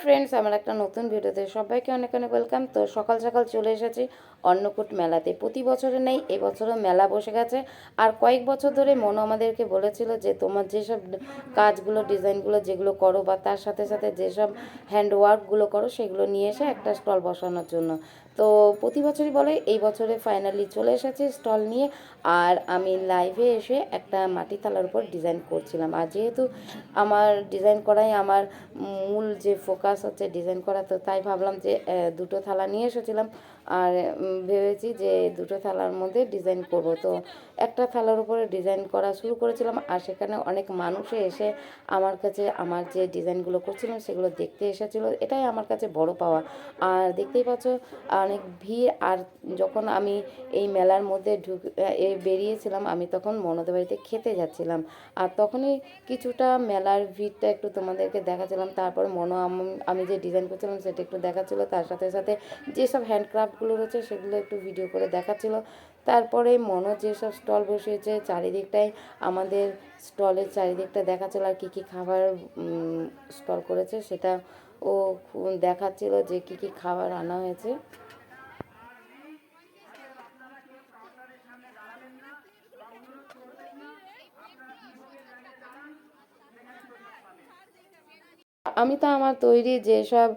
Friends, আমার একটা নতুন ভিডিওতে সবাইকে অনেক অনেক ওয়েলকাম। তো সকাল সকাল চলে এসেছি অন্নকূট মেলাতে। প্রতি বছরে নেই, এবছরও মেলা বসে গেছে। আর কয়েক বছর ধরে মনো আমাদেরকে বলেছিল যে তোমার যেসব কাজগুলো ডিজাইনগুলো যেগুলো করো বা তার সাথে সাথে যেসব হ্যান্ডওয়ার্কগুলো করো সেগুলো নিয়ে এসে একটা স্টল বসানোর জন্য। তো প্রতি বছরই বলে, এই বছরে ফাইনালি চলে এসেছে স্টল নিয়ে। আর আমি লাইভে এসে একটা মাটির থালার উপর ডিজাইন করছিলাম। আর যেহেতু আমার ডিজাইন করাই আমার মূল যে ফোকাস হচ্ছে ডিজাইন করা, তো তাই ভাবলাম যে দুটো থালা নিয়ে এসেছিলাম। আর ভেবেছি যে দুটো থালার মধ্যে ডিজাইন করব। তো একটা থালার উপরে ডিজাইন করা শুরু করেছিলাম। আর সেখানে অনেক মানুষে এসে আমার কাছে আমার যে ডিজাইনগুলো করছিলাম সেগুলো দেখতে এসেছিলো। এটাই আমার কাছে বড় পাওয়া। আর দেখতেই পাচ্ছ অনেক ভিড়। আর যখন আমি এই মেলার মধ্যে বেরিয়েছিলাম, আমি তখন মনোদের বাড়িতে খেতে যাচ্ছিলাম। আর তখনই কিছুটা মেলার ভিড়টা একটু তোমাদেরকে দেখাচ্ছিলাম। তারপর আমি যে ডিজাইন করছিলাম সেটা একটু দেখাচ্ছিলো। তার সাথে সাথে যেসব হ্যান্ডক্রাফটগুলো রয়েছে সেগুলো একটু ভিডিও করে দেখাচ্ছিলো। তারপরে মনো যেসব স্টল বসিয়েছে চারিদিকটাই আমাদের স্টলের চারিদিকটা দেখাচ্ছিলো। আর কী কী খাবার স্টল করেছে সেটা ও দেখাচ্ছিলো যে কী কী খাবার আনা হয়েছে। আমি তো আমার তৈরি যেসব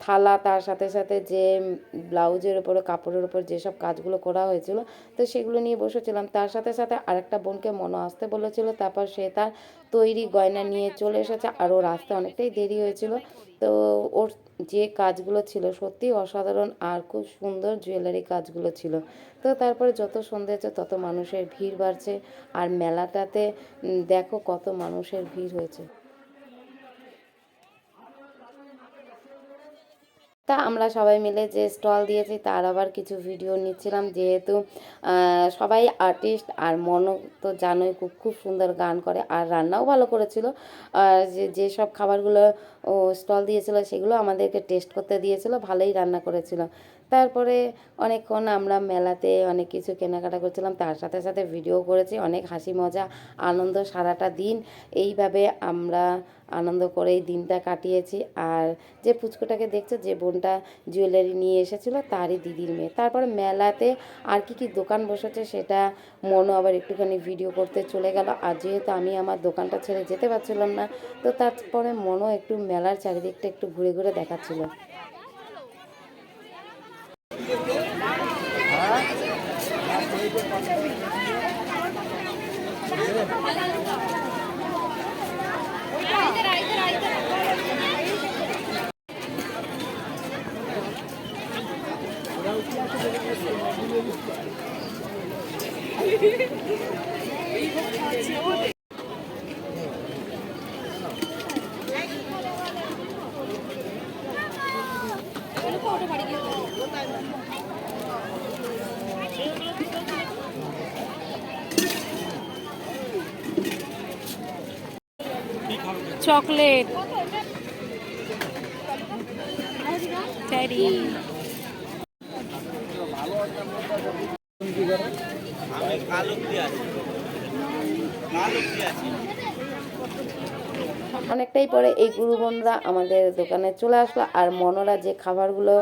থালা, তার সাথে সাথে যে ব্লাউজের ওপরে কাপড়ের ওপর যেসব কাজগুলো করা হয়েছিল, তো সেগুলো নিয়ে বসেছিলাম। তার সাথে সাথে আরেকটা বোনকে মনো আসতে বলেছিল, তারপর সে তার তৈরি গয়না নিয়ে চলে এসেছে। আর ওর আসতে অনেকটাই দেরি হয়েছিল। তো ওর যে কাজগুলো ছিল সত্যিই অসাধারণ আর খুব সুন্দর জুয়েলারি কাজগুলো ছিল। তো তারপরে যত সন্ধে হচ্ছে তত মানুষের ভিড় বাড়ছে। আর মেলাটাতে দেখো কত মানুষের ভিড় হয়েছে। তা আমরা সবাই মিলে যে স্টল দিয়েছি তার আবার কিছু ভিডিও নিচ্ছিলাম, যেহেতু সবাই আর্টিস্ট। আর মনও তো জানোই খুব খুব সুন্দর গান করে আর রান্নাও ভালো করেছিল। আর যেসব খাবারগুলো ও স্টল দিয়েছিল সেগুলো আমাদেরকে টেস্ট করতে দিয়েছিল, ভালোই রান্না করেছিল। তারপরে অনেকক্ষণ আমরা মেলাতে অনেক কিছু কেনাকাটা করছিলাম, তার সাথে সাথে ভিডিও করেছি। অনেক হাসি মজা আনন্দ সারাটা দিন এইভাবে আমরা আনন্দ করেই দিনটা কাটিয়েছি। আর যে পুচকুটাকে দেখছো, যে বোনটা জুয়েলারি নিয়ে এসেছিলো, তারই দিদির মেয়ে। তারপরে মেলাতে আর কি কি দোকান বসেছে সেটা মনও আবার একটুখানি ভিডিও করতে চলে গেল। আর যেহেতু আমি আমার দোকানটা ছেড়ে যেতে পারছিলাম না, তো তারপরে মনও একটু মেলার চারিদিকটা একটু ঘুরে ঘুরে দেখাচ্ছিল। Chocolate, teddy. অনেকটাই পরে এই গুরু বোনরা আমাদের দোকানে চলে আসলো। আর মনোরা যে খাবারগুলো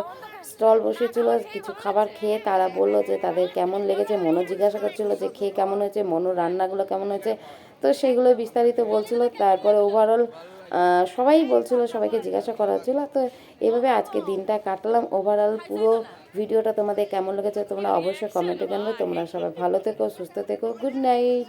স্টল বসেছিল, কিছু খাবার খেয়ে তারা বললো যে তাদের কেমন লেগেছে। মনো জিজ্ঞাসা করছিল যে খেয়ে কেমন হয়েছে, মনো রান্নাগুলো কেমন হয়েছে। তো সেগুলো বিস্তারিত বলছিল। তারপরে ওভারঅল সবাই বলছিল, সবাইকে জিজ্ঞাসা করা হচ্ছিলো। তো এভাবে আজকে দিনটা কাটালাম। ওভারঅল পুরো ভিডিওটা তোমাদের কেমন লেগেছে তোমরা অবশ্যই কমেন্টে জানাবে। তোমরা সবাই ভালো থেকো, সুস্থ থেকো। Good night.